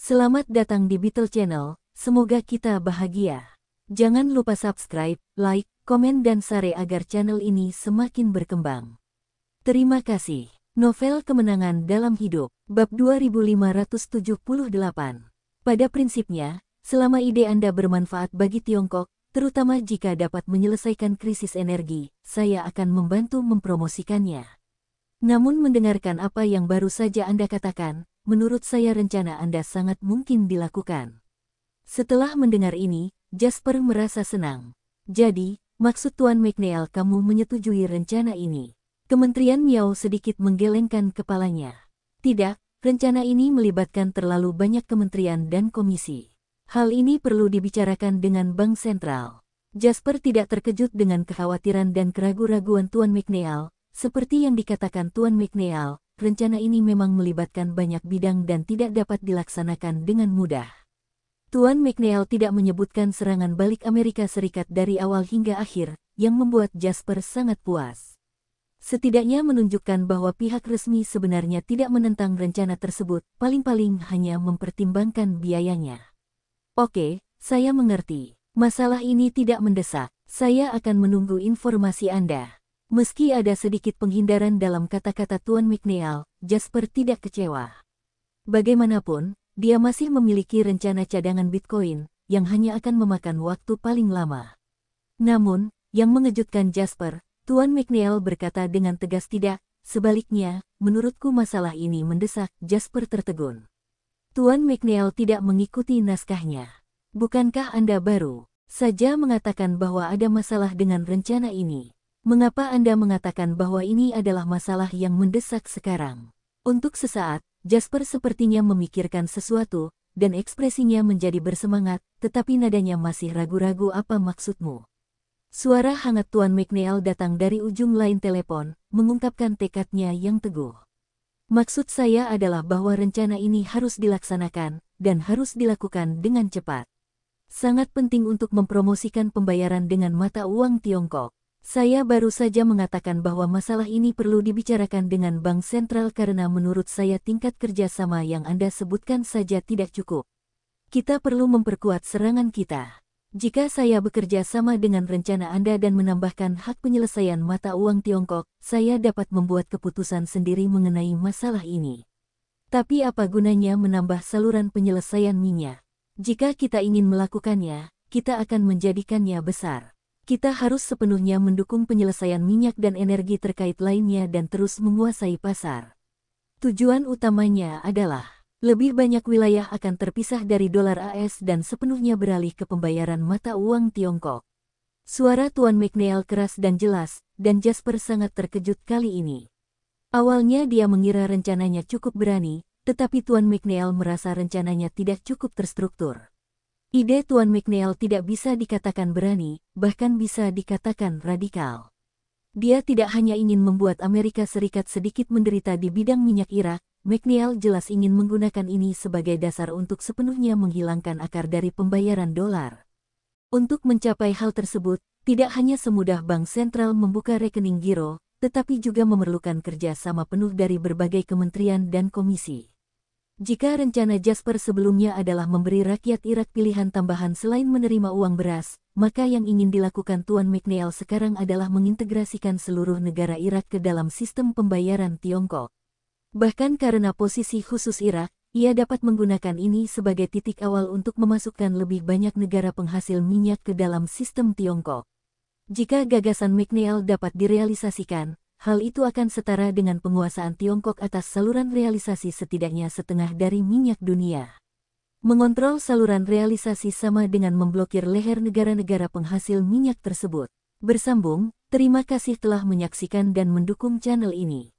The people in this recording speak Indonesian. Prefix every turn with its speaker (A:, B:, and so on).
A: Selamat datang di Beetle Channel, semoga kita bahagia. Jangan lupa subscribe, like, komen dan share agar channel ini semakin berkembang. Terima kasih. Novel Kemenangan dalam Hidup, bab 2578. Pada prinsipnya, selama ide Anda bermanfaat bagi Tiongkok, terutama jika dapat menyelesaikan krisis energi, saya akan membantu mempromosikannya. Namun mendengarkan apa yang baru saja Anda katakan, menurut saya rencana Anda sangat mungkin dilakukan. Setelah mendengar ini, Jasper merasa senang. Jadi, maksud Tuan McNeil kamu menyetujui rencana ini? Kementerian Miao sedikit menggelengkan kepalanya. Tidak, rencana ini melibatkan terlalu banyak kementerian dan komisi. Hal ini perlu dibicarakan dengan Bank Sentral. Jasper tidak terkejut dengan kekhawatiran dan keraguan-raguan Tuan McNeil. Seperti yang dikatakan Tuan McNeil, rencana ini memang melibatkan banyak bidang dan tidak dapat dilaksanakan dengan mudah. Tuan McNeil tidak menyebutkan serangan balik Amerika Serikat dari awal hingga akhir, yang membuat Jasper sangat puas. Setidaknya menunjukkan bahwa pihak resmi sebenarnya tidak menentang rencana tersebut, paling-paling hanya mempertimbangkan biayanya. Oke, saya mengerti. Masalah ini tidak mendesak. Saya akan menunggu informasi Anda. Meski ada sedikit penghindaran dalam kata-kata Tuan McNeil, Jasper tidak kecewa. Bagaimanapun, dia masih memiliki rencana cadangan Bitcoin, yang hanya akan memakan waktu paling lama. Namun, yang mengejutkan Jasper, Tuan McNeil berkata dengan tegas tidak, sebaliknya, menurutku masalah ini mendesak. Jasper tertegun. Tuan McNeil tidak mengikuti naskahnya. Bukankah Anda baru saja mengatakan bahwa ada masalah dengan rencana ini? Mengapa Anda mengatakan bahwa ini adalah masalah yang mendesak sekarang? Untuk sesaat, Jasper sepertinya memikirkan sesuatu, dan ekspresinya menjadi bersemangat, tetapi nadanya masih ragu-ragu. Apa maksudmu? Suara hangat Tuan McNeil datang dari ujung lain telepon, mengungkapkan tekadnya yang teguh. Maksud saya adalah bahwa rencana ini harus dilaksanakan, dan harus dilakukan dengan cepat. Sangat penting untuk mempromosikan pembayaran dengan mata uang Tiongkok. Saya baru saja mengatakan bahwa masalah ini perlu dibicarakan dengan Bank Sentral karena menurut saya tingkat kerjasama yang Anda sebutkan saja tidak cukup. Kita perlu memperkuat serangan kita. Jika saya bekerja sama dengan rencana Anda dan menambahkan hak penyelesaian mata uang Tiongkok, saya dapat membuat keputusan sendiri mengenai masalah ini. Tapi apa gunanya menambah saluran penyelesaian minyak? Jika kita ingin melakukannya, kita akan menjadikannya besar. Kita harus sepenuhnya mendukung penyelesaian minyak dan energi terkait lainnya dan terus menguasai pasar. Tujuan utamanya adalah lebih banyak wilayah akan terpisah dari dolar AS dan sepenuhnya beralih ke pembayaran mata uang Tiongkok. Suara Tuan McNeil keras dan jelas, dan Jasper sangat terkejut kali ini. Awalnya dia mengira rencananya cukup berani, tetapi Tuan McNeil merasa rencananya tidak cukup terstruktur. Ide Tuan McNeil tidak bisa dikatakan berani, bahkan bisa dikatakan radikal. Dia tidak hanya ingin membuat Amerika Serikat sedikit menderita di bidang minyak Irak, McNeil jelas ingin menggunakan ini sebagai dasar untuk sepenuhnya menghilangkan akar dari pembayaran dolar. Untuk mencapai hal tersebut, tidak hanya semudah Bank Sentral membuka rekening giro, tetapi juga memerlukan kerjasama penuh dari berbagai kementerian dan komisi. Jika rencana Jasper sebelumnya adalah memberi rakyat Irak pilihan tambahan selain menerima uang beras, maka yang ingin dilakukan Tuan McNeil sekarang adalah mengintegrasikan seluruh negara Irak ke dalam sistem pembayaran Tiongkok. Bahkan karena posisi khusus Irak, ia dapat menggunakan ini sebagai titik awal untuk memasukkan lebih banyak negara penghasil minyak ke dalam sistem Tiongkok. Jika gagasan McNeil dapat direalisasikan, hal itu akan setara dengan penguasaan Tiongkok atas saluran realisasi setidaknya setengah dari minyak dunia. Mengontrol saluran realisasi sama dengan memblokir leher negara-negara penghasil minyak tersebut. Bersambung, terima kasih telah menyaksikan dan mendukung channel ini.